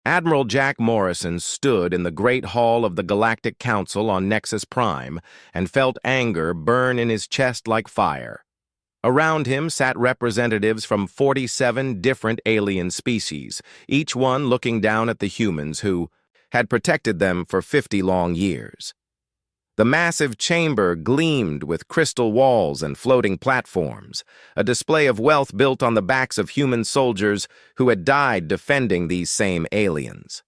Admiral Jack Morrison stood in the great hall of the Galactic Council on Nexus Prime and felt anger burn in his chest like fire. Around him sat representatives from 47 different alien species, each one looking down at the humans who had protected them for 50 long years. The massive chamber gleamed with crystal walls and floating platforms, a display of wealth built on the backs of human soldiers who had died defending these same aliens.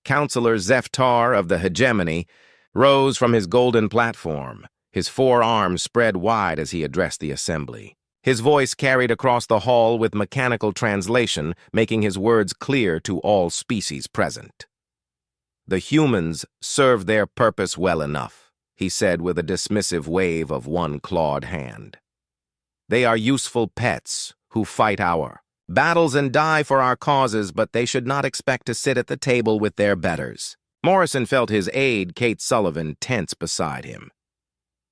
Counselor Zeftar of the Hegemony rose from his golden platform, his four arms spread wide as he addressed the assembly. His voice carried across the hall with mechanical translation, making his words clear to all species present. "The humans serve their purpose well enough," he said with a dismissive wave of one clawed hand. "They are useful pets who fight our battles and die for our causes, but they should not expect to sit at the table with their betters." Morrison felt his aide, Kate Sullivan, tense beside him.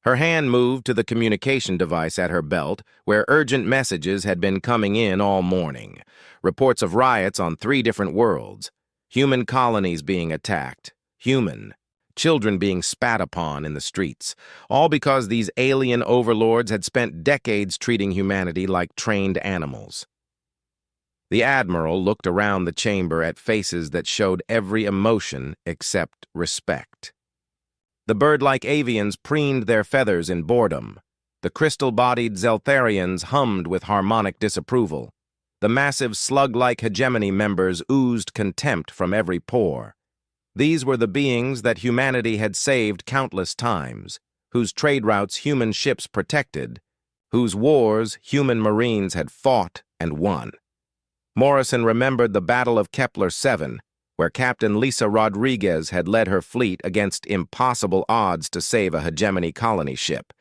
Her hand moved to the communication device at her belt, where urgent messages had been coming in all morning. Reports of riots on 3 different worlds, human colonies being attacked, children being spat upon in the streets, all because these alien overlords had spent decades treating humanity like trained animals. The Admiral looked around the chamber at faces that showed every emotion except respect. The bird-like avians preened their feathers in boredom. The crystal-bodied Zeltharians hummed with harmonic disapproval. The massive slug-like hegemony members oozed contempt from every pore. These were the beings that humanity had saved countless times, whose trade routes human ships protected, whose wars human marines had fought and won. Morrison remembered the Battle of Kepler 7, where Captain Lisa Rodriguez had led her fleet against impossible odds to save a hegemony colony ship.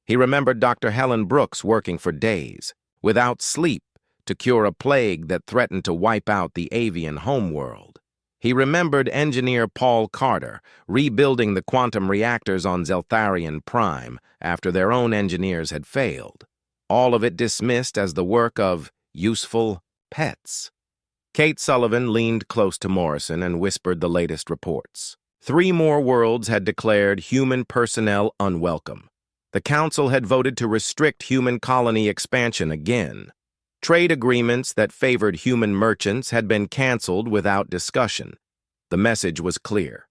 He remembered Dr. Helen Brooks working for days, without sleep, to cure a plague that threatened to wipe out the avian homeworld. He remembered engineer Paul Carter rebuilding the quantum reactors on Zeltharian Prime after their own engineers had failed, all of it dismissed as the work of useful pets. Kate Sullivan leaned close to Morrison and whispered the latest reports. 3 more worlds had declared human personnel unwelcome. The Council had voted to restrict human colony expansion again. Trade agreements that favored human merchants had been canceled without discussion. The message was clear.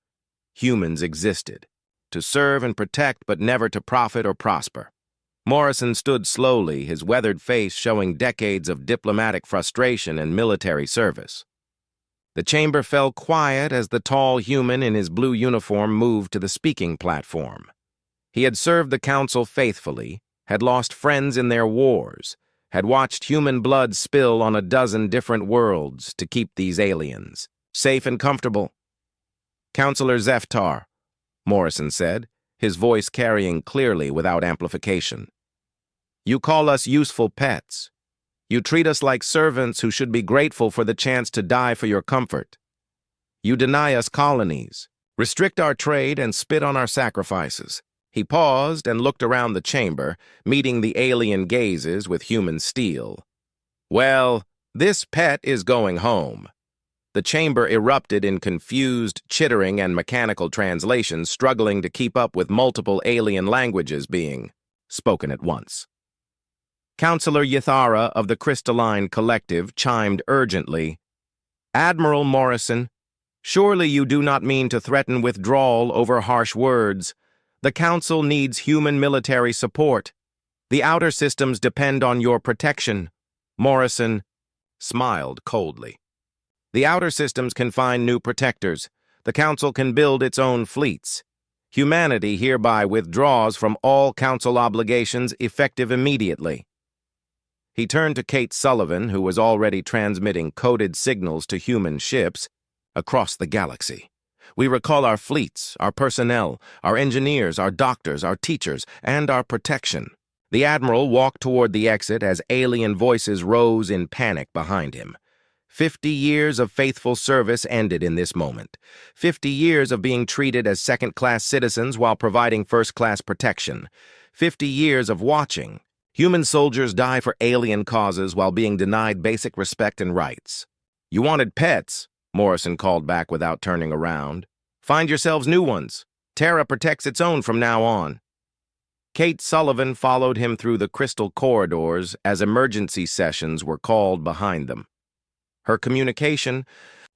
Humans existed, to serve and protect but never to profit or prosper. Morrison stood slowly, his weathered face showing decades of diplomatic frustration and military service. The chamber fell quiet as the tall human in his blue uniform moved to the speaking platform. He had served the Council faithfully, had lost friends in their wars, had watched human blood spill on a dozen different worlds to keep these aliens safe and comfortable. "Counselor Zeftar," Morrison said, his voice carrying clearly without amplification. "You call us useful pets. You treat us like servants who should be grateful for the chance to die for your comfort. You deny us colonies, restrict our trade, and spit on our sacrifices." He paused and looked around the chamber, meeting the alien gazes with human steel. "Well, this pet is going home." The chamber erupted in confused chittering and mechanical translations, struggling to keep up with multiple alien languages being spoken at once. Counselor Ythara of the Crystalline Collective chimed urgently. "Admiral Morrison, surely you do not mean to threaten withdrawal over harsh words. The Council needs human military support. The outer systems depend on your protection." Morrison smiled coldly. "The outer systems can find new protectors. The Council can build its own fleets. Humanity hereby withdraws from all Council obligations effective immediately." He turned to Kate Sullivan, who was already transmitting coded signals to human ships across the galaxy. "We recall our fleets, our personnel, our engineers, our doctors, our teachers, and our protection." The Admiral walked toward the exit as alien voices rose in panic behind him. 50 years of faithful service ended in this moment. 50 years of being treated as second-class citizens while providing first-class protection. 50 years of watching human soldiers die for alien causes while being denied basic respect and rights. "You wanted pets," Morrison called back without turning around. "Find yourselves new ones. Terra protects its own from now on." Kate Sullivan followed him through the crystal corridors as emergency sessions were called behind them. Her communication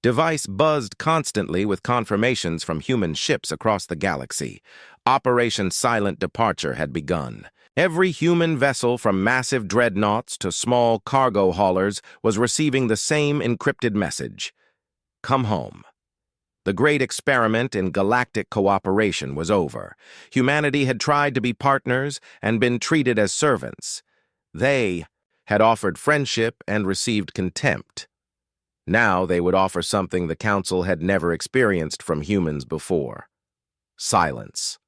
device buzzed constantly with confirmations from human ships across the galaxy. Operation Silent Departure had begun. Every human vessel, from massive dreadnoughts to small cargo haulers, was receiving the same encrypted message: "Come home." The great experiment in galactic cooperation was over. Humanity had tried to be partners and been treated as servants. They had offered friendship and received contempt. Now they would offer something the Council had never experienced from humans before: silence.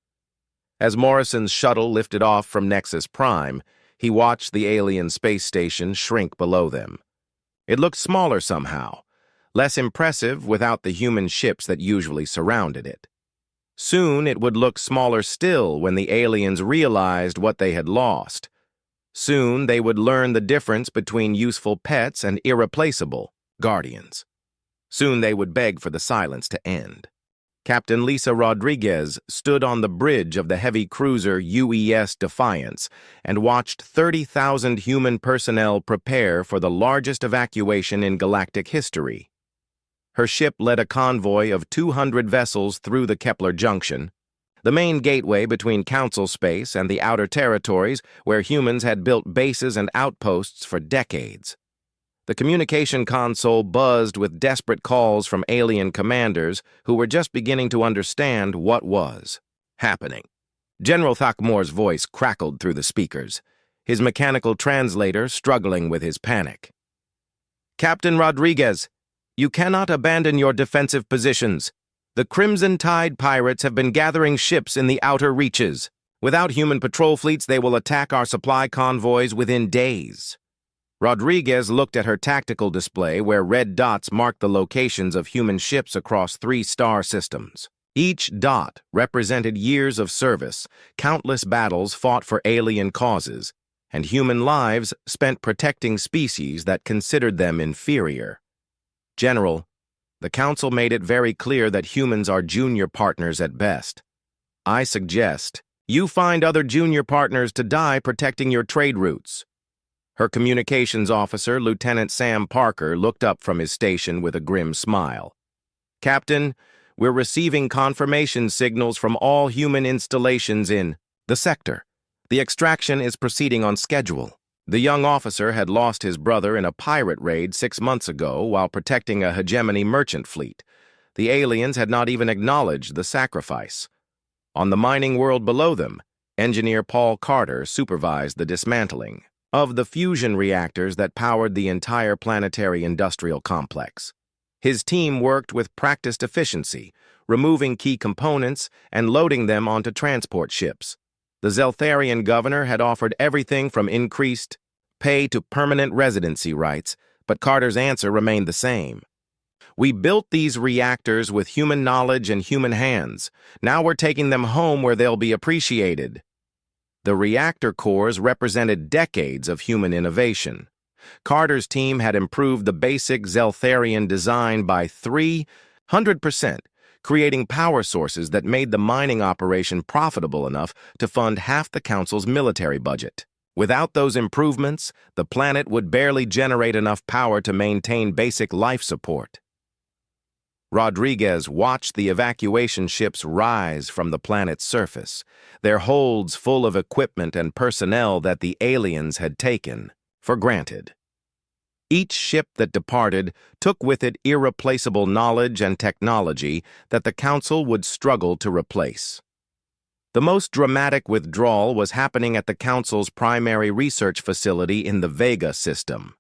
As Morrison's shuttle lifted off from Nexus Prime, he watched the alien space station shrink below them. It looked smaller somehow, less impressive without the human ships that usually surrounded it. Soon it would look smaller still when the aliens realized what they had lost. Soon they would learn the difference between useful pets and irreplaceable guardians. Soon they would beg for the silence to end. Captain Lisa Rodriguez stood on the bridge of the heavy cruiser UES Defiance and watched 30,000 human personnel prepare for the largest evacuation in galactic history. Her ship led a convoy of 200 vessels through the Kepler Junction, the main gateway between Council space and the outer territories where humans had built bases and outposts for decades. The communication console buzzed with desperate calls from alien commanders who were just beginning to understand what was happening. General Thakmore's voice crackled through the speakers, his mechanical translator struggling with his panic. "Captain Rodriguez, you cannot abandon your defensive positions. The Crimson Tide pirates have been gathering ships in the outer reaches. Without human patrol fleets, they will attack our supply convoys within days." Rodriguez looked at her tactical display where red dots marked the locations of human ships across 3 star systems. Each dot represented years of service, countless battles fought for alien causes, and human lives spent protecting species that considered them inferior. "General, the Council made it very clear that humans are junior partners at best. I suggest you find other junior partners to die protecting your trade routes." Her communications officer, Lieutenant Sam Parker, looked up from his station with a grim smile. "Captain, we're receiving confirmation signals from all human installations in the sector. The extraction is proceeding on schedule." The young officer had lost his brother in a pirate raid 6 months ago while protecting a hegemony merchant fleet. The aliens had not even acknowledged the sacrifice. On the mining world below them, Engineer Paul Carter supervised the dismantling of the fusion reactors that powered the entire planetary industrial complex. His team worked with practiced efficiency, removing key components and loading them onto transport ships. The Zeltharian governor had offered everything from increased pay to permanent residency rights, but Carter's answer remained the same. "We built these reactors with human knowledge and human hands. Now we're taking them home where they'll be appreciated." The reactor cores represented decades of human innovation. Carter's team had improved the basic Zeltharian design by 300%, creating power sources that made the mining operation profitable enough to fund half the Council's military budget. Without those improvements, the planet would barely generate enough power to maintain basic life support. Rodriguez watched the evacuation ships rise from the planet's surface, their holds full of equipment and personnel that the aliens had taken for granted. Each ship that departed took with it irreplaceable knowledge and technology that the Council would struggle to replace. The most dramatic withdrawal was happening at the Council's primary research facility in the Vega system.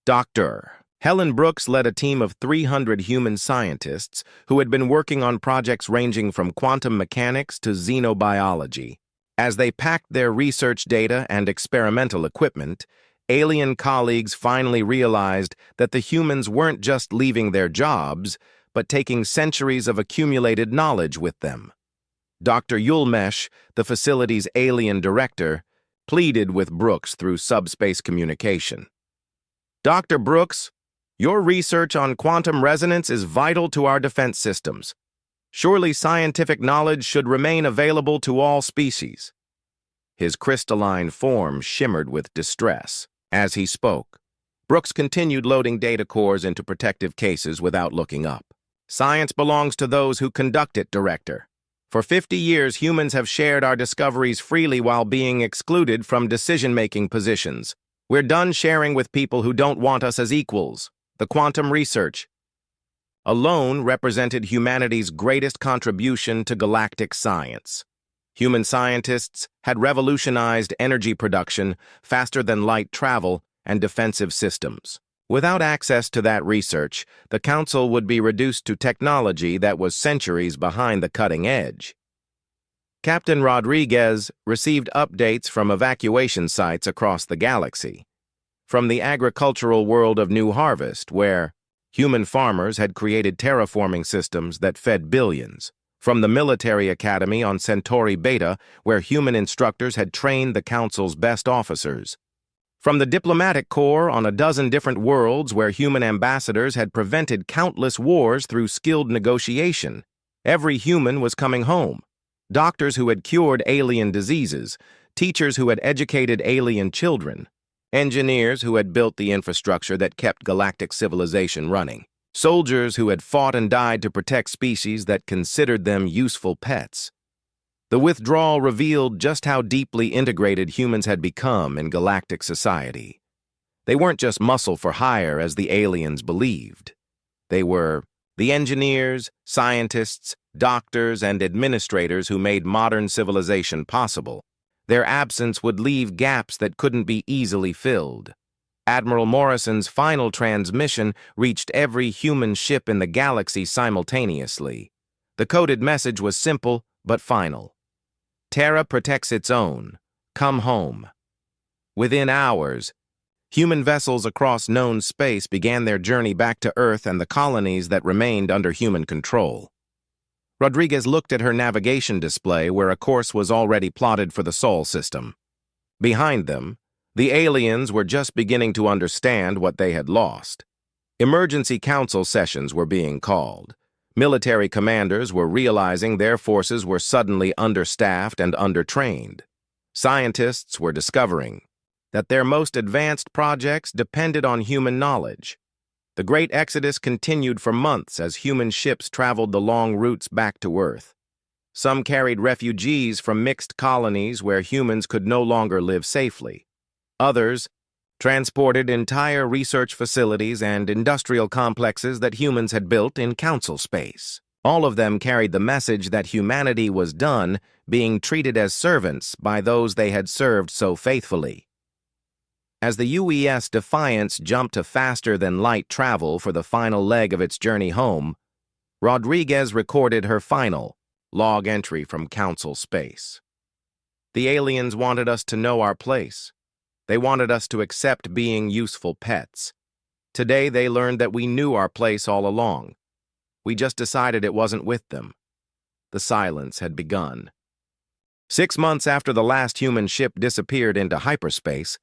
Dr. Helen Brooks led a team of 300 human scientists who had been working on projects ranging from quantum mechanics to xenobiology. As they packed their research data and experimental equipment, alien colleagues finally realized that the humans weren't just leaving their jobs, but taking centuries of accumulated knowledge with them. Dr. Yulmesh, the facility's alien director, pleaded with Brooks through subspace communication. "Dr. Brooks, Your research on quantum resonance is vital to our defense systems. Surely scientific knowledge should remain available to all species." His crystalline form shimmered with distress. As he spoke, Brooks continued loading data cores into protective cases without looking up. "Science belongs to those who conduct it, Director. For 50 years, humans have shared our discoveries freely while being excluded from decision-making positions. We're done sharing with people who don't want us as equals. The quantum research alone represented humanity's greatest contribution to galactic science. Human scientists had revolutionized energy production, faster-than-light travel, and defensive systems. Without access to that research, the Council would be reduced to technology that was centuries behind the cutting edge." Captain Rodriguez received updates from evacuation sites across the galaxy. From the agricultural world of New Harvest, where human farmers had created terraforming systems that fed billions. From the military academy on Centauri Beta, where human instructors had trained the Council's best officers. From the diplomatic corps on a dozen different worlds where human ambassadors had prevented countless wars through skilled negotiation. Every human was coming home. Doctors who had cured alien diseases, teachers who had educated alien children, engineers who had built the infrastructure that kept galactic civilization running, soldiers who had fought and died to protect species that considered them useful pets. The withdrawal revealed just how deeply integrated humans had become in galactic society. They weren't just muscle for hire as the aliens believed. They were the engineers, scientists, doctors, and administrators who made modern civilization possible. Their absence would leave gaps that couldn't be easily filled. Admiral Morrison's final transmission reached every human ship in the galaxy simultaneously. The coded message was simple but final. "Terra protects its own. Come home." Within hours, human vessels across known space began their journey back to Earth and the colonies that remained under human control. Rodriguez looked at her navigation display where a course was already plotted for the Sol system. Behind them, the aliens were just beginning to understand what they had lost. Emergency council sessions were being called. Military commanders were realizing their forces were suddenly understaffed and undertrained. Scientists were discovering that their most advanced projects depended on human knowledge. The Great Exodus continued for months as human ships traveled the long routes back to Earth. Some carried refugees from mixed colonies where humans could no longer live safely. Others transported entire research facilities and industrial complexes that humans had built in council space. All of them carried the message that humanity was done being treated as servants by those they had served so faithfully. As the UES Defiance jumped to faster-than-light travel for the final leg of its journey home, Rodriguez recorded her final log entry from council space. "The aliens wanted us to know our place. They wanted us to accept being useful pets. Today they learned that we knew our place all along. We just decided it wasn't with them." The silence had begun. 6 months after the last human ship disappeared into hyperspace,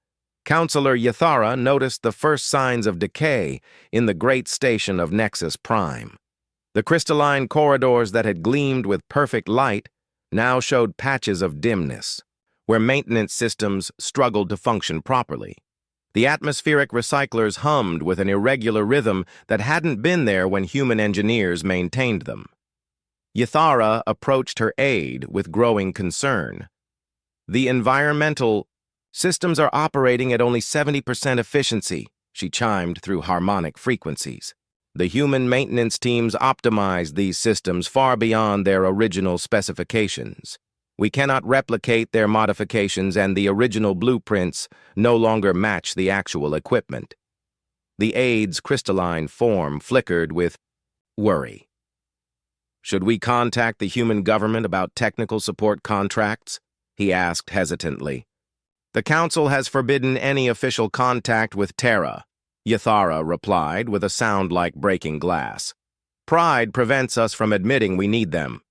Counselor Yathara noticed the first signs of decay in the great station of Nexus Prime. The crystalline corridors that had gleamed with perfect light now showed patches of dimness, where maintenance systems struggled to function properly. The atmospheric recyclers hummed with an irregular rhythm that hadn't been there when human engineers maintained them. Yathara approached her aide with growing concern. "The environmental systems are operating at only 70% efficiency," she chimed through harmonic frequencies. "The human maintenance teams optimized these systems far beyond their original specifications. We cannot replicate their modifications, and the original blueprints no longer match the actual equipment." The aide's crystalline form flickered with worry. "Should we contact the human government about technical support contracts?" he asked hesitantly. "The Council has forbidden any official contact with Terra," Yathara replied with a sound like breaking glass. "Pride prevents us from admitting we need them."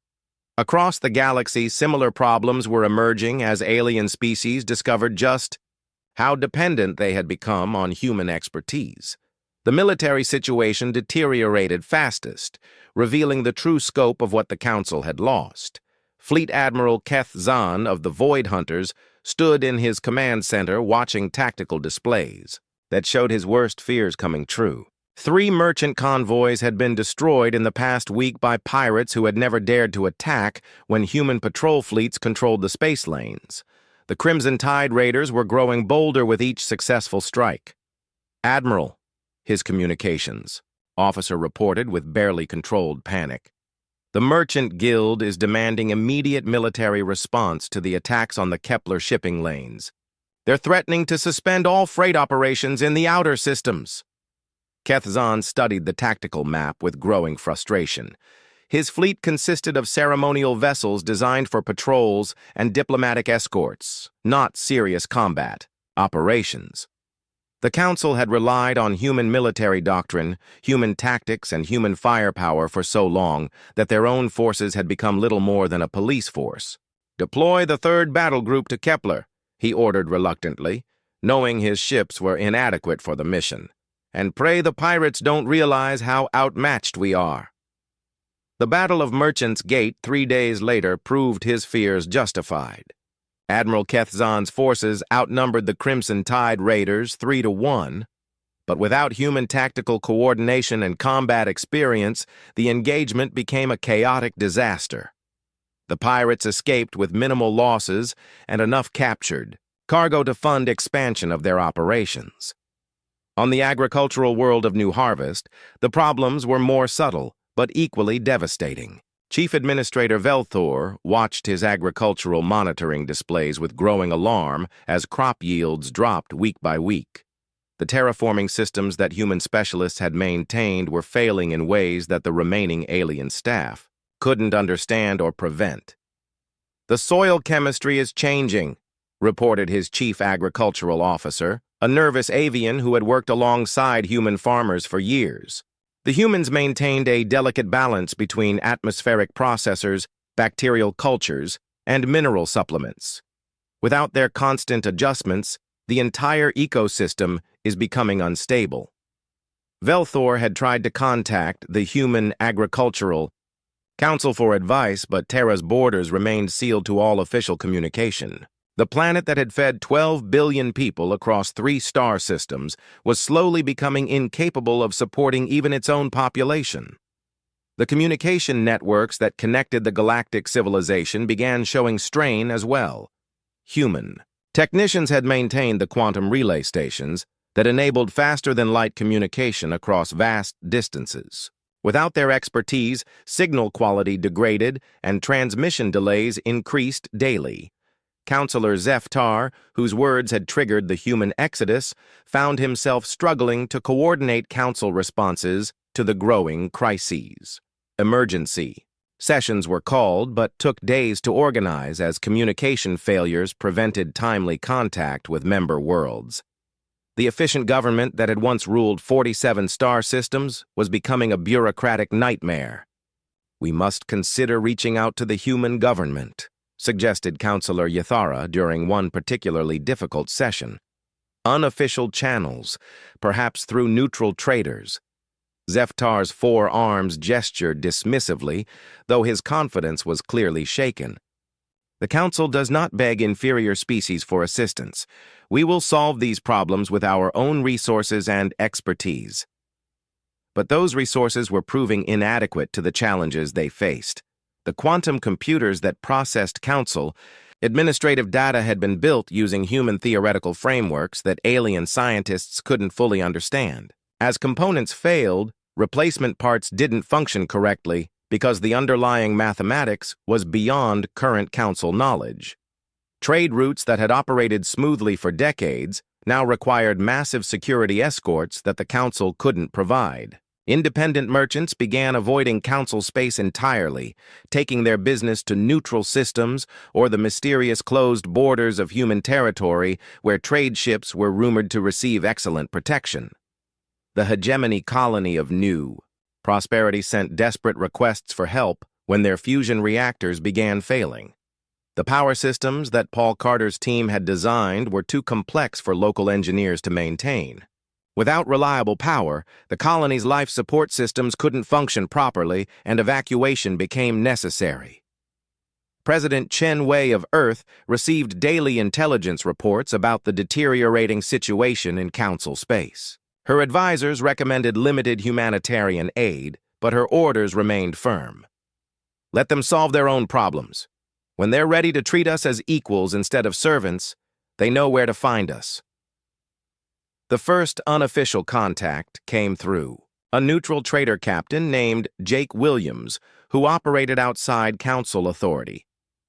Across the galaxy, similar problems were emerging as alien species discovered just how dependent they had become on human expertise. The military situation deteriorated fastest, revealing the true scope of what the Council had lost. Fleet Admiral Keth Zahn of the Void Hunters stood in his command center watching tactical displays that showed his worst fears coming true. 3 merchant convoys had been destroyed in the past week by pirates who had never dared to attack when human patrol fleets controlled the space lanes. The Crimson Tide raiders were growing bolder with each successful strike. "Admiral," his communications officer reported with barely controlled panic. "The Merchant Guild is demanding immediate military response to the attacks on the Kepler shipping lanes. They're threatening to suspend all freight operations in the outer systems." Keth Zahn studied the tactical map with growing frustration. His fleet consisted of ceremonial vessels designed for patrols and diplomatic escorts, not serious combat operations. The Council had relied on human military doctrine, human tactics, and human firepower for so long that their own forces had become little more than a police force. "Deploy the 3rd Battle Group to Kepler," he ordered reluctantly, knowing his ships were inadequate for the mission. "And pray the pirates don't realize how outmatched we are." The Battle of Merchant's Gate 3 days later proved his fears justified. Admiral Keth Zahn's forces outnumbered the Crimson Tide raiders 3-1, but without human tactical coordination and combat experience, the engagement became a chaotic disaster. The pirates escaped with minimal losses and enough captured cargo to fund expansion of their operations. On the agricultural world of New Harvest, the problems were more subtle, but equally devastating. Chief Administrator Velthor watched his agricultural monitoring displays with growing alarm as crop yields dropped week by week. The terraforming systems that human specialists had maintained were failing in ways that the remaining alien staff couldn't understand or prevent. "The soil chemistry is changing," reported his chief agricultural officer, a nervous avian who had worked alongside human farmers for years. The humans maintained a delicate balance between atmospheric processors, bacterial cultures, and mineral supplements. Without their constant adjustments, the entire ecosystem is becoming unstable. Velthor had tried to contact the Human Agricultural Council for advice, but Terra's borders remained sealed to all official communication. The planet that had fed 12 billion people across 3 star systems was slowly becoming incapable of supporting even its own population. The communication networks that connected the galactic civilization began showing strain as well. Human. Technicians had maintained the quantum relay stations that enabled faster-than-light communication across vast distances. Without their expertise, signal quality degraded and transmission delays increased daily. Counselor Zeftar, whose words had triggered the human exodus, found himself struggling to coordinate council responses to the growing crises. Emergency. Sessions were called, but took days to organize as communication failures prevented timely contact with member worlds. The efficient government that had once ruled 47 star systems was becoming a bureaucratic nightmare. "We must consider reaching out to the human government," suggested Counselor Yathara during one particularly difficult session. "Unofficial channels, perhaps through neutral traders." Zeftar's 4 arms gestured dismissively, though his confidence was clearly shaken. "The Council does not beg inferior species for assistance. We will solve these problems with our own resources and expertise." But those resources were proving inadequate to the challenges they faced. The quantum computers that processed Council administrative data had been built using human theoretical frameworks that alien scientists couldn't fully understand. As components failed, replacement parts didn't function correctly because the underlying mathematics was beyond current Council knowledge. Trade routes that had operated smoothly for decades now required massive security escorts that the Council couldn't provide. Independent merchants began avoiding Council space entirely, taking their business to neutral systems or the mysterious closed borders of human territory where trade ships were rumored to receive excellent protection. The hegemony colony of New Prosperity sent desperate requests for help when their fusion reactors began failing. The power systems that Paul Carter's team had designed were too complex for local engineers to maintain. Without reliable power, the colony's life support systems couldn't function properly and evacuation became necessary. President Chen Wei of Earth received daily intelligence reports about the deteriorating situation in Council space. Her advisors recommended limited humanitarian aid, but her orders remained firm. Let them solve their own problems. When they're ready to treat us as equals instead of servants, they know where to find us. The first unofficial contact came through a neutral trader captain named Jake Williams, who operated outside Council authority.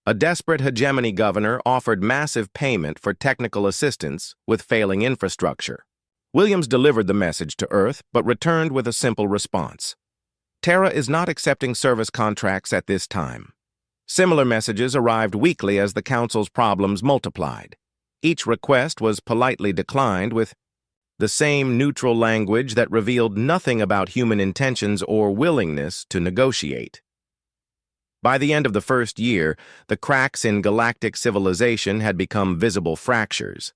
A desperate hegemony governor offered massive payment for technical assistance with failing infrastructure. Williams delivered the message to Earth, but returned with a simple response. Terra is not accepting service contracts at this time. Similar messages arrived weekly as the Council's problems multiplied. Each request was politely declined with the same neutral language that revealed nothing about human intentions or willingness to negotiate. By the end of the first year, the cracks in galactic civilization had become visible fractures.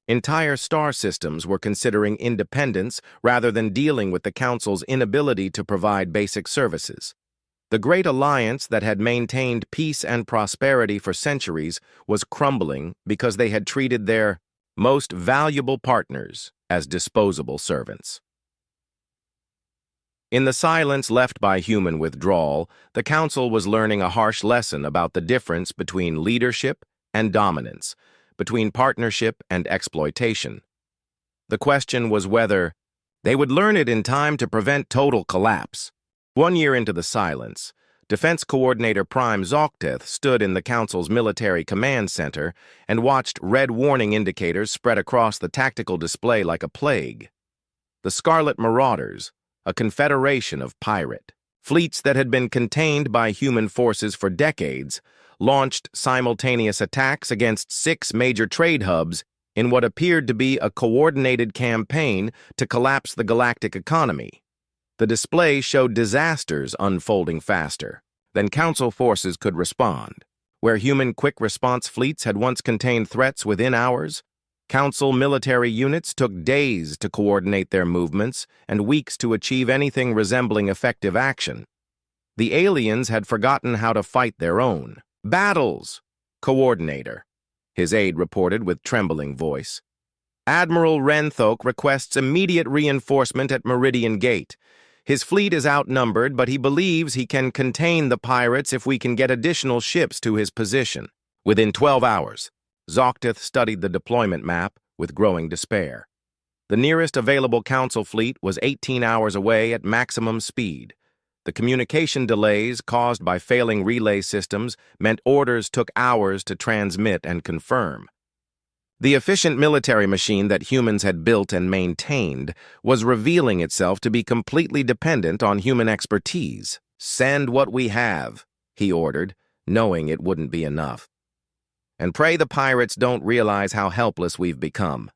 Entire star systems were considering independence rather than dealing with the Council's inability to provide basic services. The Great Alliance that had maintained peace and prosperity for centuries was crumbling because they had treated their most valuable partners as disposable servants. In the silence left by human withdrawal, the Council was learning a harsh lesson about the difference between leadership and dominance, between partnership and exploitation. The question was whether they would learn it in time to prevent total collapse. 1 year into the silence, Defense Coordinator Prime Zokteth stood in the Council's military command center and watched red warning indicators spread across the tactical display like a plague. The Scarlet Marauders, a confederation of pirate fleets that had been contained by human forces for decades, launched simultaneous attacks against 6 major trade hubs in what appeared to be a coordinated campaign to collapse the galactic economy. The display showed disasters unfolding faster than Council forces could respond. Where human quick-response fleets had once contained threats within hours, Council military units took days to coordinate their movements and weeks to achieve anything resembling effective action. The aliens had forgotten how to fight their own battles. Coordinator, his aide reported with trembling voice. Admiral Renthok requests immediate reinforcement at Meridian Gate. His fleet is outnumbered, but he believes he can contain the pirates if we can get additional ships to his position. Within 12 hours, Zokteth studied the deployment map with growing despair. The nearest available Council fleet was 18 hours away at maximum speed. The communication delays caused by failing relay systems meant orders took hours to transmit and confirm. The efficient military machine that humans had built and maintained was revealing itself to be completely dependent on human expertise. "Send what we have," he ordered, knowing it wouldn't be enough. "And pray the pirates don't realize how helpless we've become."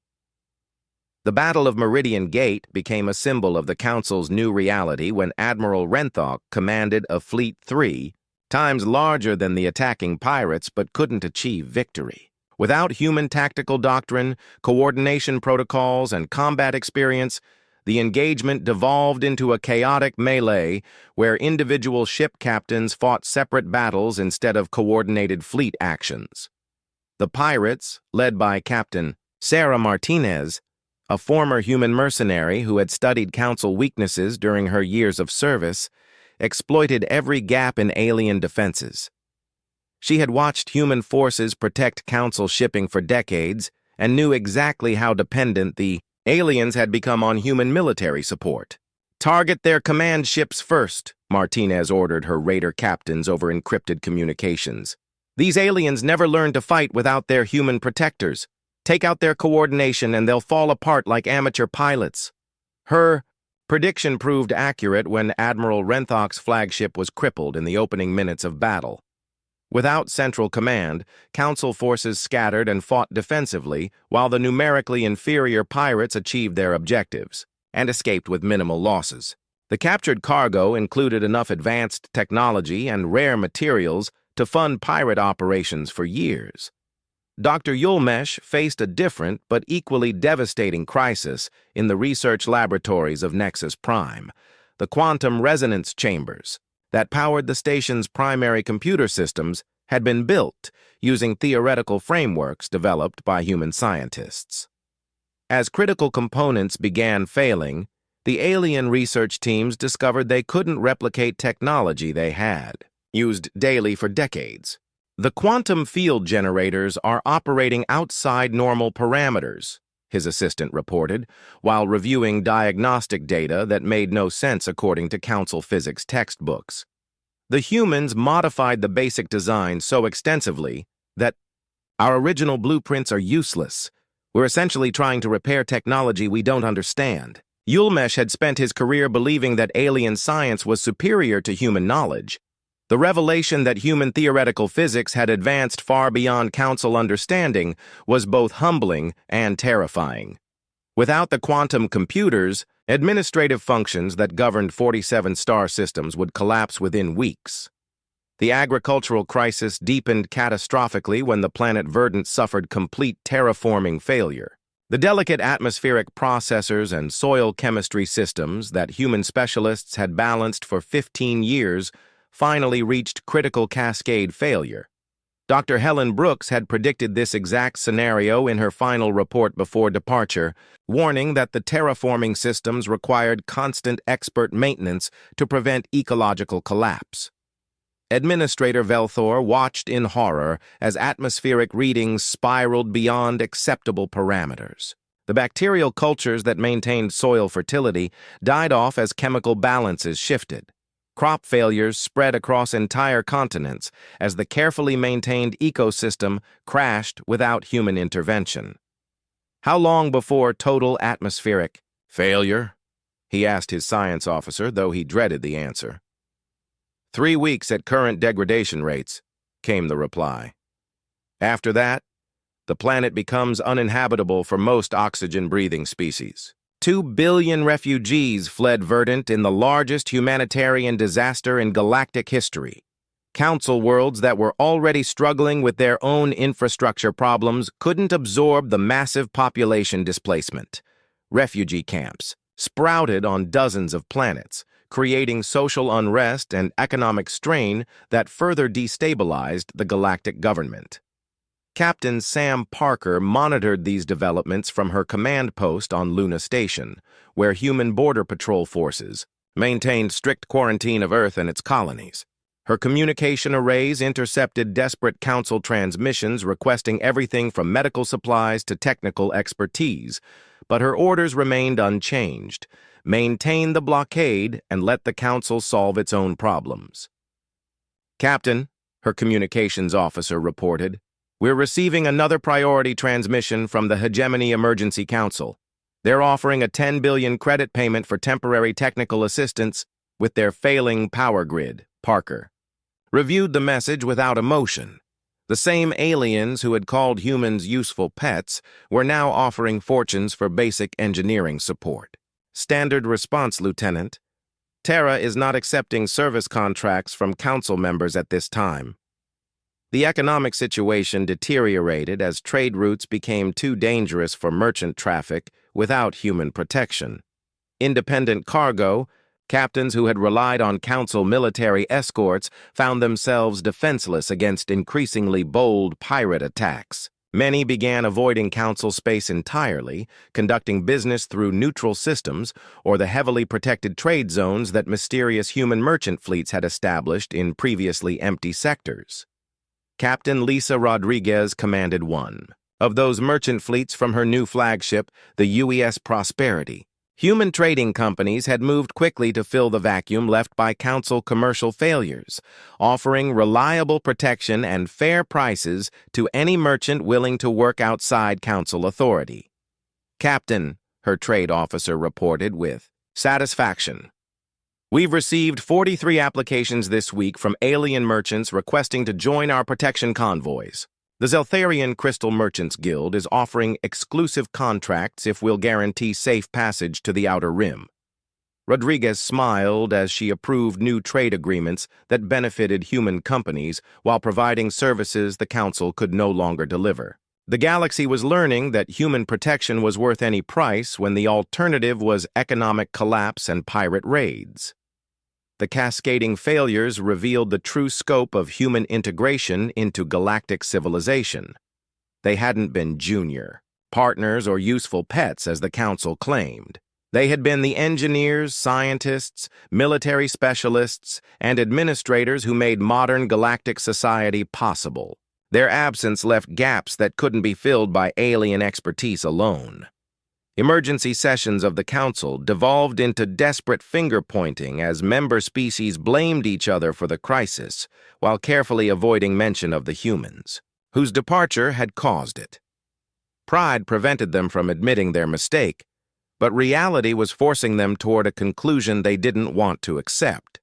The Battle of Meridian Gate became a symbol of the Council's new reality when Admiral Renthok commanded a fleet 3 times larger than the attacking pirates but couldn't achieve victory. Without human tactical doctrine, coordination protocols, and combat experience, the engagement devolved into a chaotic melee where individual ship captains fought separate battles instead of coordinated fleet actions. The pirates, led by Captain Sarah Martinez, a former human mercenary who had studied Council weaknesses during her years of service, exploited every gap in alien defenses. She had watched human forces protect Council shipping for decades and knew exactly how dependent the aliens had become on human military support. "Target their command ships first," Martinez ordered her raider captains over encrypted communications. "These aliens never learned to fight without their human protectors. Take out their coordination and they'll fall apart like amateur pilots." Her prediction proved accurate when Admiral Renthok's flagship was crippled in the opening minutes of battle. Without central command, Council forces scattered and fought defensively, while the numerically inferior pirates achieved their objectives and escaped with minimal losses. The captured cargo included enough advanced technology and rare materials to fund pirate operations for years. Dr. Yulmesh faced a different but equally devastating crisis in the research laboratories of Nexus Prime, the quantum resonance chambers that powered the station's primary computer systems had been built using theoretical frameworks developed by human scientists. As critical components began failing, the alien research teams discovered they couldn't replicate technology they had, used daily for decades. The quantum field generators are operating outside normal parameters, his assistant reported, while reviewing diagnostic data that made no sense according to Council physics textbooks. The humans modified the basic design so extensively that our original blueprints are useless. We're essentially trying to repair technology we don't understand. Yulmesh had spent his career believing that alien science was superior to human knowledge. The revelation that human theoretical physics had advanced far beyond Council understanding was both humbling and terrifying. Without the quantum computers, administrative functions that governed 47 star systems would collapse within weeks. The agricultural crisis deepened catastrophically when the planet Verdant suffered complete terraforming failure. The delicate atmospheric processors and soil chemistry systems that human specialists had balanced for 15 years finally reached critical cascade failure. Dr. Helen Brooks had predicted this exact scenario in her final report before departure, warning that the terraforming systems required constant expert maintenance to prevent ecological collapse. Administrator Velthor watched in horror as atmospheric readings spiraled beyond acceptable parameters. The bacterial cultures that maintained soil fertility died off as chemical balances shifted. Crop failures spread across entire continents as the carefully maintained ecosystem crashed without human intervention. How long before total atmospheric failure? He asked his science officer, though he dreaded the answer. 3 weeks at current degradation rates, came the reply. After that, the planet becomes uninhabitable for most oxygen-breathing species. 2 billion refugees fled Verdant in the largest humanitarian disaster in galactic history. Council worlds that were already struggling with their own infrastructure problems couldn't absorb the massive population displacement. Refugee camps sprouted on dozens of planets, creating social unrest and economic strain that further destabilized the galactic government. Captain Sam Parker monitored these developments from her command post on Luna Station, where human border patrol forces maintained strict quarantine of Earth and its colonies. Her communication arrays intercepted desperate Council transmissions requesting everything from medical supplies to technical expertise, but her orders remained unchanged: maintain the blockade and let the Council solve its own problems. Captain, her communications officer reported, we're receiving another priority transmission from the Hegemony Emergency Council. They're offering a 10 billion credit payment for temporary technical assistance with their failing power grid. Parker reviewed the message without emotion. The same aliens who had called humans useful pets were now offering fortunes for basic engineering support. Standard response, Lieutenant. Terra is not accepting service contracts from Council members at this time. The economic situation deteriorated as trade routes became too dangerous for merchant traffic without human protection. Independent cargo, captains who had relied on Council military escorts found themselves defenseless against increasingly bold pirate attacks. Many began avoiding Council space entirely, conducting business through neutral systems or the heavily protected trade zones that mysterious human merchant fleets had established in previously empty sectors. Captain Lisa Rodriguez commanded one of those merchant fleets from her new flagship, the UES Prosperity. Human trading companies had moved quickly to fill the vacuum left by Council commercial failures, offering reliable protection and fair prices to any merchant willing to work outside Council authority. Captain, her trade officer reported with satisfaction. We've received 43 applications this week from alien merchants requesting to join our protection convoys. The Zeltharian Crystal Merchants Guild is offering exclusive contracts if we'll guarantee safe passage to the Outer Rim. Rodriguez smiled as she approved new trade agreements that benefited human companies while providing services the Council could no longer deliver. The galaxy was learning that human protection was worth any price when the alternative was economic collapse and pirate raids. The cascading failures revealed the true scope of human integration into galactic civilization. They hadn't been junior, partners, or useful pets as the Council claimed. They had been the engineers, scientists, military specialists, and administrators who made modern galactic society possible. Their absence left gaps that couldn't be filled by alien expertise alone. Emergency sessions of the Council devolved into desperate finger-pointing as member species blamed each other for the crisis, while carefully avoiding mention of the humans, whose departure had caused it. Pride prevented them from admitting their mistake, but reality was forcing them toward a conclusion they didn't want to accept.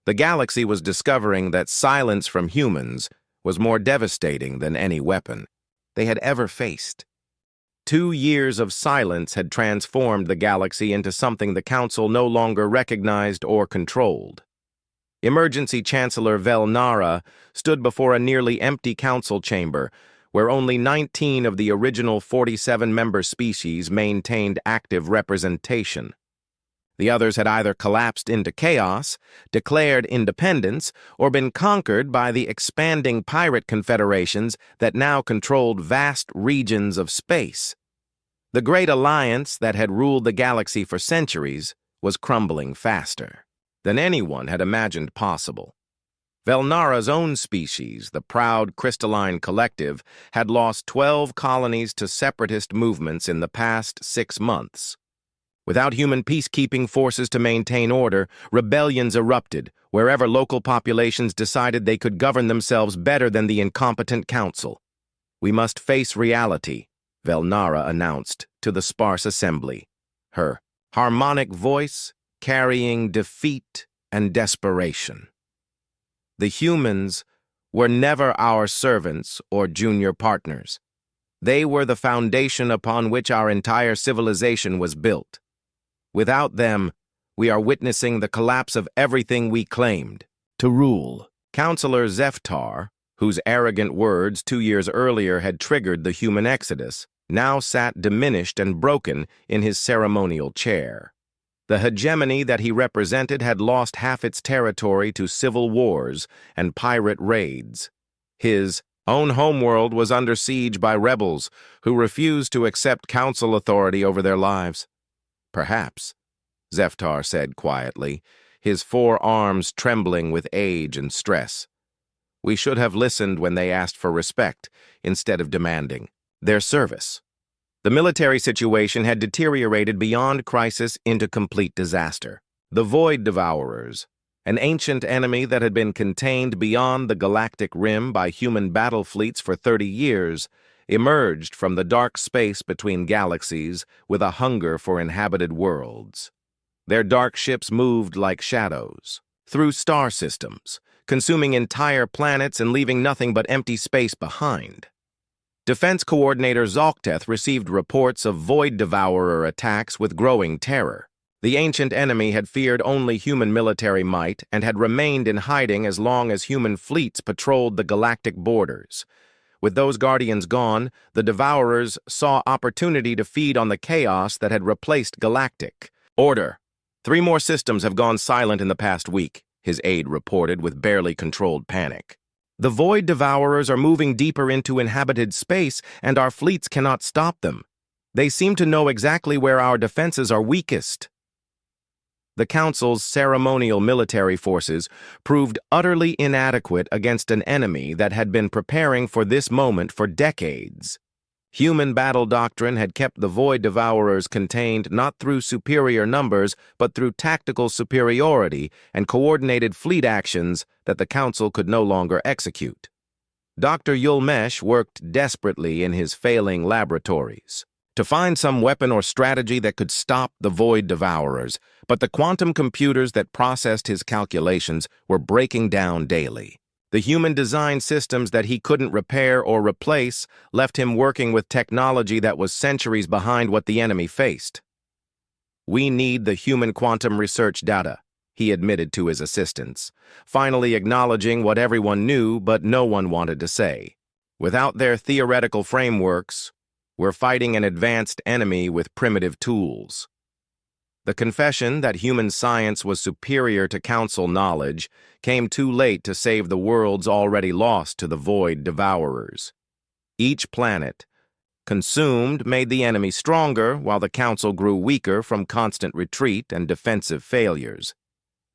The galaxy was discovering that silence from humans was more devastating than any weapon they had ever faced. 2 years of silence had transformed the galaxy into something the Council no longer recognized or controlled. Emergency Chancellor Vel Nara stood before a nearly empty council chamber where only 19 of the original 47 member species maintained active representation. The others had either collapsed into chaos, declared independence, or been conquered by the expanding pirate confederations that now controlled vast regions of space. The Great Alliance that had ruled the galaxy for centuries was crumbling faster than anyone had imagined possible. Vel Nara's own species, the proud crystalline collective, had lost 12 colonies to separatist movements in the past 6 months. Without human peacekeeping forces to maintain order, rebellions erupted wherever local populations decided they could govern themselves better than the incompetent council. "We must face reality," Vel Nara announced to the sparse assembly, her harmonic voice carrying defeat and desperation. The humans were never our servants or junior partners. They were the foundation upon which our entire civilization was built. Without them, we are witnessing the collapse of everything we claimed to rule. Councillor Zeftar, whose arrogant words 2 years earlier had triggered the human exodus, now sat diminished and broken in his ceremonial chair. The hegemony that he represented had lost half its territory to civil wars and pirate raids. His own homeworld was under siege by rebels who refused to accept council authority over their lives. "Perhaps," Zeftar said quietly, his 4 arms trembling with age and stress. "We should have listened when they asked for respect, instead of demanding their service." The military situation had deteriorated beyond crisis into complete disaster. The Void Devourers, an ancient enemy that had been contained beyond the galactic rim by human battle fleets for 30 years, emerged from the dark space between galaxies with a hunger for inhabited worlds. Their dark ships moved like shadows through star systems, consuming entire planets and leaving nothing but empty space behind. Defense Coordinator Zalkteth received reports of Void Devourer attacks with growing terror. The ancient enemy had feared only human military might and had remained in hiding as long as human fleets patrolled the galactic borders. With those guardians gone, the Devourers saw opportunity to feed on the chaos that had replaced galactic order. 3 more systems have gone silent in the past week, his aide reported with barely controlled panic. The Void Devourers are moving deeper into inhabited space, and our fleets cannot stop them. They seem to know exactly where our defenses are weakest. The Council's ceremonial military forces proved utterly inadequate against an enemy that had been preparing for this moment for decades. Human battle doctrine had kept the Void Devourers contained not through superior numbers, but through tactical superiority and coordinated fleet actions that the Council could no longer execute. Dr. Yulmesh worked desperately in his failing laboratories to find some weapon or strategy that could stop the Void Devourers, but the quantum computers that processed his calculations were breaking down daily. The human-designed systems that he couldn't repair or replace left him working with technology that was centuries behind what the enemy faced. "We need the human quantum research data," he admitted to his assistants, finally acknowledging what everyone knew but no one wanted to say. Without their theoretical frameworks, we're fighting an advanced enemy with primitive tools. The confession that human science was superior to council knowledge came too late to save the worlds already lost to the void devourers. Each planet, consumed, made the enemy stronger, while the council grew weaker from constant retreat and defensive failures.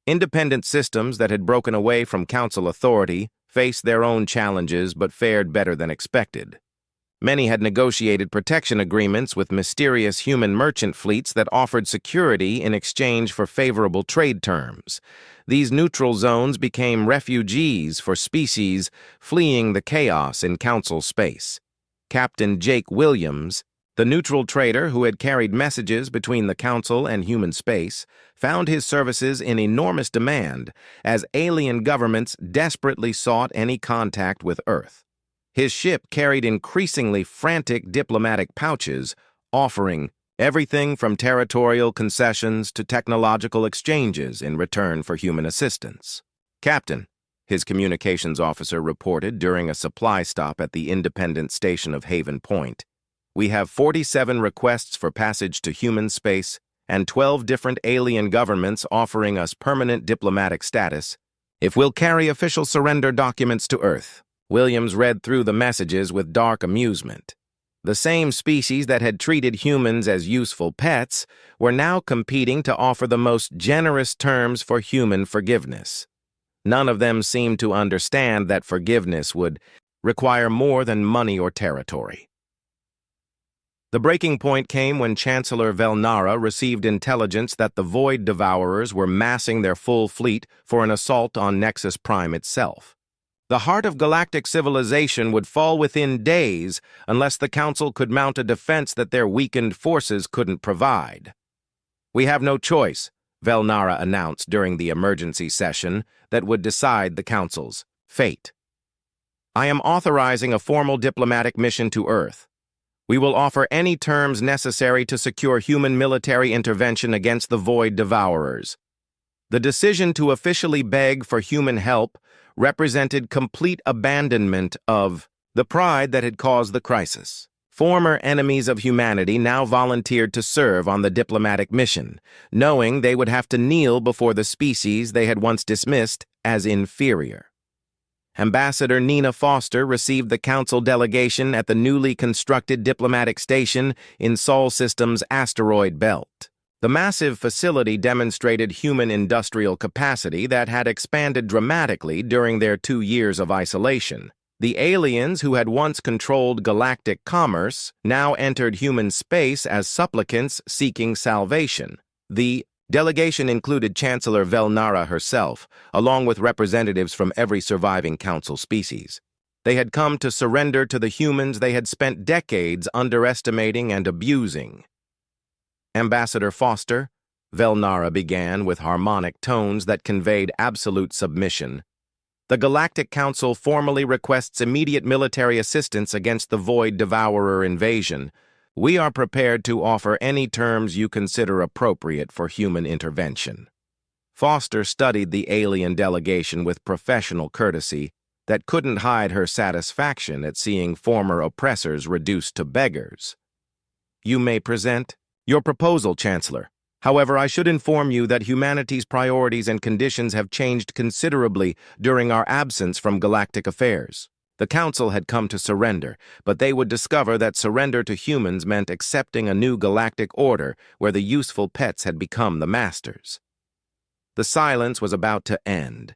Independent systems that had broken away from council authority faced their own challenges but fared better than expected. Many had negotiated protection agreements with mysterious human merchant fleets that offered security in exchange for favorable trade terms. These neutral zones became refugees for species fleeing the chaos in council space. Captain Jake Williams, the neutral trader who had carried messages between the council and human space, found his services in enormous demand as alien governments desperately sought any contact with Earth. His ship carried increasingly frantic diplomatic pouches, offering everything from territorial concessions to technological exchanges in return for human assistance. "Captain," his communications officer reported during a supply stop at the independent station of Haven Point, "we have 47 requests for passage to human space and 12 different alien governments offering us permanent diplomatic status if we'll carry official surrender documents to Earth." Williams read through the messages with dark amusement. The same species that had treated humans as useful pets were now competing to offer the most generous terms for human forgiveness. None of them seemed to understand that forgiveness would require more than money or territory. The breaking point came when Chancellor Velnara received intelligence that the Void Devourers were massing their full fleet for an assault on Nexus Prime itself. The heart of galactic civilization would fall within days unless the Council could mount a defense that their weakened forces couldn't provide. "We have no choice," Velnara announced during the emergency session that would decide the Council's fate. "I am authorizing a formal diplomatic mission to Earth. We will offer any terms necessary to secure human military intervention against the Void Devourers." The decision to officially beg for human help represented complete abandonment of the pride that had caused the crisis. Former enemies of humanity now volunteered to serve on the diplomatic mission, knowing they would have to kneel before the species they had once dismissed as inferior. Ambassador Nina Foster received the Council delegation at the newly constructed diplomatic station in Sol System's asteroid belt. The massive facility demonstrated human industrial capacity that had expanded dramatically during their 2 years of isolation. The aliens who had once controlled galactic commerce now entered human space as supplicants seeking salvation. The delegation included Chancellor Velnara herself, along with representatives from every surviving Council species. They had come to surrender to the humans they had spent decades underestimating and abusing. "Ambassador Foster," Velnara began with harmonic tones that conveyed absolute submission, "the Galactic Council formally requests immediate military assistance against the Void Devourer invasion. We are prepared to offer any terms you consider appropriate for human intervention." Foster studied the alien delegation with professional courtesy that couldn't hide her satisfaction at seeing former oppressors reduced to beggars. "You may present your proposal, Chancellor. However, I should inform you that humanity's priorities and conditions have changed considerably during our absence from galactic affairs. The Council had come to surrender, but they would discover that surrender to humans meant accepting a new galactic order where the useful pets had become the masters. The silence was about to end,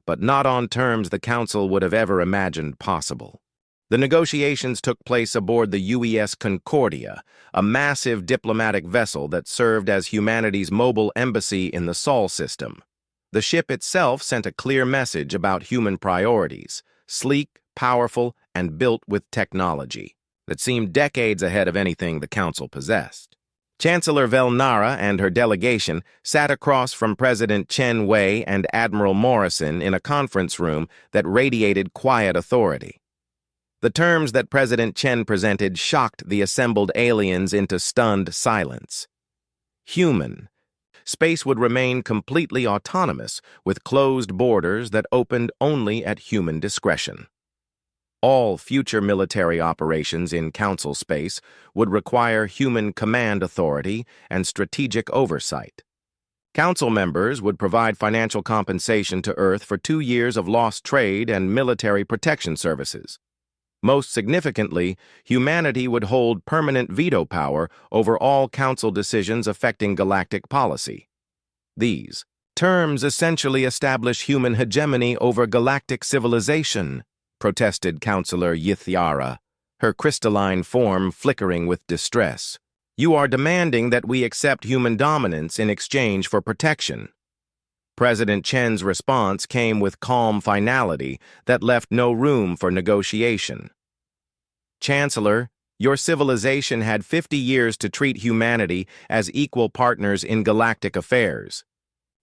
but not on terms the Council would have ever imagined possible. The negotiations took place aboard the UES Concordia, a massive diplomatic vessel that served as humanity's mobile embassy in the Sol system. The ship itself sent a clear message about human priorities, sleek, powerful, and built with technology that seemed decades ahead of anything the Council possessed. Chancellor Velnara and her delegation sat across from President Chen Wei and Admiral Morrison in a conference room that radiated quiet authority. The terms that President Chen presented shocked the assembled aliens into stunned silence. Human. Space would remain completely autonomous, with closed borders that opened only at human discretion. All future military operations in Council space would require human command authority and strategic oversight. Council members would provide financial compensation to Earth for 2 years of lost trade and military protection services. Most significantly, humanity would hold permanent veto power over all Council decisions affecting galactic policy. These terms essentially establish human hegemony over galactic civilization, protested Councillor Yithiara, her crystalline form flickering with distress. You are demanding that we accept human dominance in exchange for protection. President Chen's response came with calm finality that left no room for negotiation. Chancellor, your civilization had 50 years to treat humanity as equal partners in galactic affairs.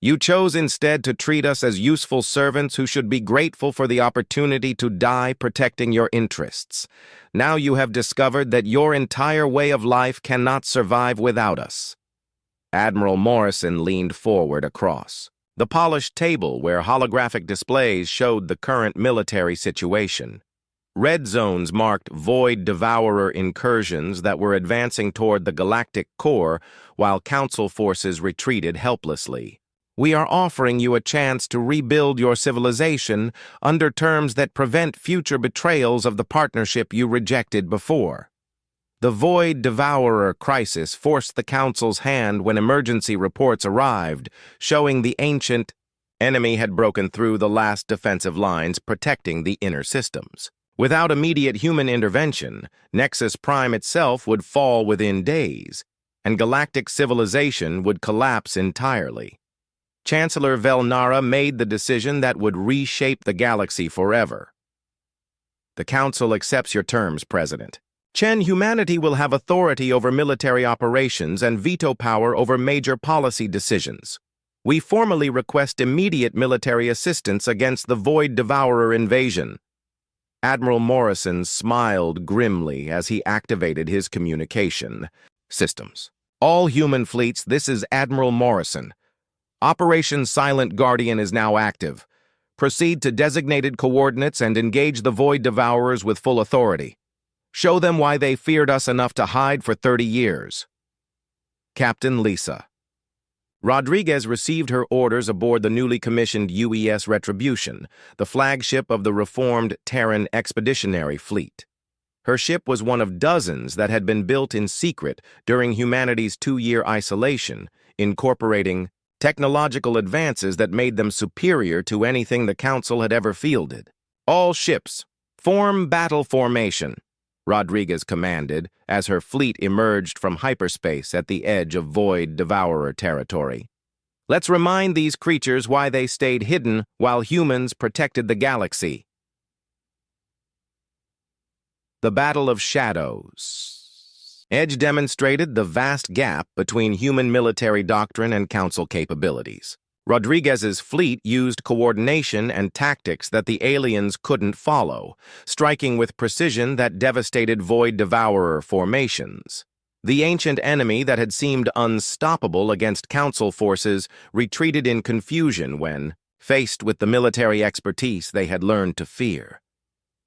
You chose instead to treat us as useful servants who should be grateful for the opportunity to die protecting your interests. Now you have discovered that your entire way of life cannot survive without us. Admiral Morrison leaned forward across the polished table where holographic displays showed the current military situation. Red zones marked Void Devourer incursions that were advancing toward the galactic core while Council forces retreated helplessly. We are offering you a chance to rebuild your civilization under terms that prevent future betrayals of the partnership you rejected before. The Void Devourer crisis forced the Council's hand when emergency reports arrived, showing the ancient enemy had broken through the last defensive lines protecting the inner systems. Without immediate human intervention, Nexus Prime itself would fall within days, and galactic civilization would collapse entirely. Chancellor Velnara made the decision that would reshape the galaxy forever. The Council accepts your terms, President. Chen, humanity will have authority over military operations and veto power over major policy decisions. We formally request immediate military assistance against the Void Devourer invasion. Admiral Morrison smiled grimly as he activated his communication systems. All human fleets, this is Admiral Morrison. Operation Silent Guardian is now active. Proceed to designated coordinates and engage the Void Devourers with full authority. Show them why they feared us enough to hide for 30 years. Captain Lisa. Rodriguez received her orders aboard the newly commissioned UES Retribution, the flagship of the reformed Terran Expeditionary Fleet. Her ship was one of dozens that had been built in secret during humanity's 2-year isolation, incorporating technological advances that made them superior to anything the Council had ever fielded. All ships, form battle formation, Rodriguez commanded as her fleet emerged from hyperspace at the edge of Void Devourer territory. Let's remind these creatures why they stayed hidden while humans protected the galaxy. The Battle of Shadows. Edge demonstrated the vast gap between human military doctrine and Council capabilities. Rodriguez's fleet used coordination and tactics that the aliens couldn't follow, striking with precision that devastated Void Devourer formations. The ancient enemy that had seemed unstoppable against Council forces retreated in confusion when, faced with the military expertise they had learned to fear.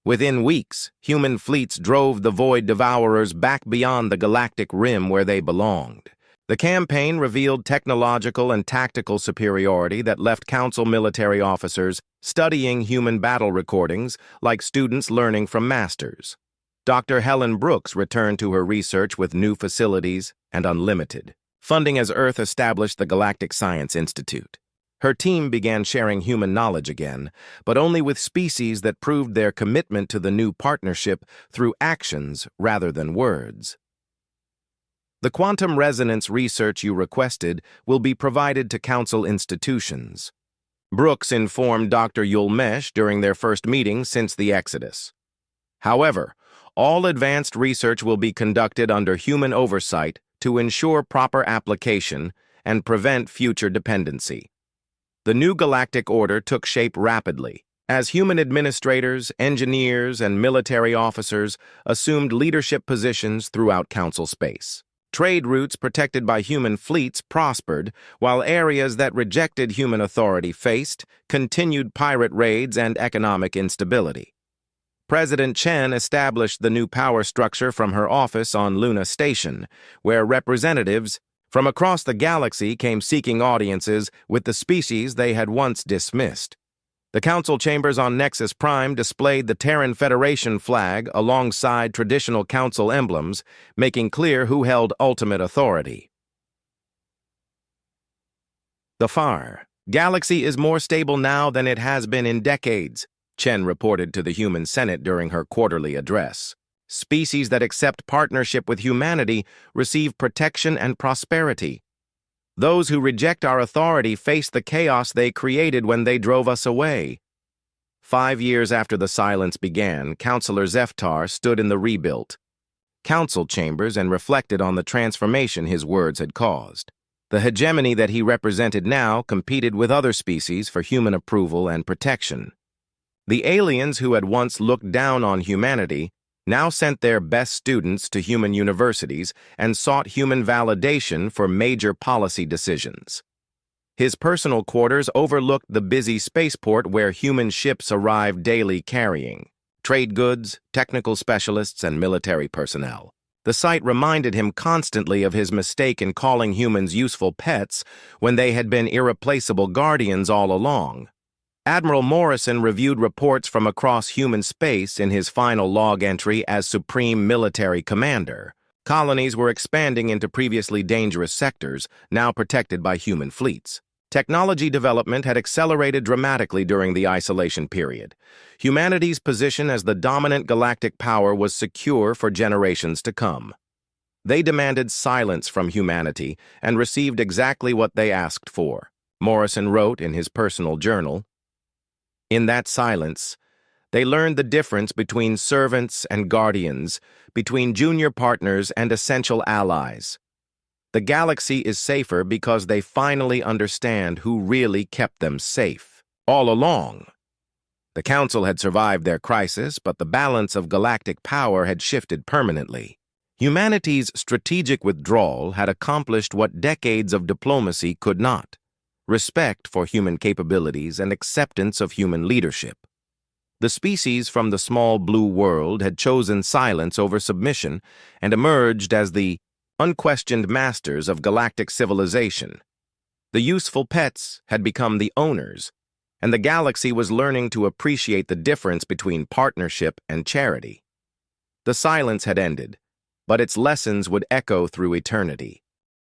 Within weeks, human fleets drove the Void Devourers back beyond the galactic rim where they belonged. The campaign revealed technological and tactical superiority that left Council military officers studying human battle recordings like students learning from masters. Dr. Helen Brooks returned to her research with new facilities and unlimited funding as Earth established the Galactic Science Institute. Her team began sharing human knowledge again, but only with species that proved their commitment to the new partnership through actions rather than words. The quantum resonance research you requested will be provided to Council institutions. Brooks informed Dr. Yulmesh during their first meeting since the Exodus. However, all advanced research will be conducted under human oversight to ensure proper application and prevent future dependency. The new galactic order took shape rapidly, as human administrators, engineers, and military officers assumed leadership positions throughout Council space. Trade routes protected by human fleets prospered, while areas that rejected human authority faced continued pirate raids and economic instability. President Chen established the new power structure from her office on Luna Station, where representatives from across the galaxy came seeking audiences with the species they had once dismissed. The council chambers on Nexus Prime displayed the Terran Federation flag alongside traditional council emblems, making clear who held ultimate authority. The FAR galaxy is more stable now than it has been in decades, Chen reported to the Human Senate during her quarterly address. Species that accept partnership with humanity receive protection and prosperity. Those who reject our authority face the chaos they created when they drove us away. 5 years after the silence began, Councillor Zeftar stood in the rebuilt council chambers and reflected on the transformation his words had caused. The hegemony that he represented now competed with other species for human approval and protection. The aliens who had once looked down on humanity now sent their best students to human universities and sought human validation for major policy decisions. His personal quarters overlooked the busy spaceport where human ships arrived daily carrying trade goods, technical specialists, and military personnel. The sight reminded him constantly of his mistake in calling humans useful pets when they had been irreplaceable guardians all along. Admiral Morrison reviewed reports from across human space in his final log entry as Supreme Military Commander. Colonies were expanding into previously dangerous sectors, now protected by human fleets. Technology development had accelerated dramatically during the isolation period. Humanity's position as the dominant galactic power was secure for generations to come. They demanded silence from humanity and received exactly what they asked for. Morrison wrote in his personal journal, "In that silence, they learned the difference between servants and guardians, between junior partners and essential allies. The galaxy is safer because they finally understand who really kept them safe. All along, the Council had survived their crisis, but the balance of galactic power had shifted permanently. Humanity's strategic withdrawal had accomplished what decades of diplomacy could not: respect for human capabilities and acceptance of human leadership. The species from the small blue world had chosen silence over submission and emerged as the unquestioned masters of galactic civilization. The useful pets had become the owners, and the galaxy was learning to appreciate the difference between partnership and charity. The silence had ended, but its lessons would echo through eternity.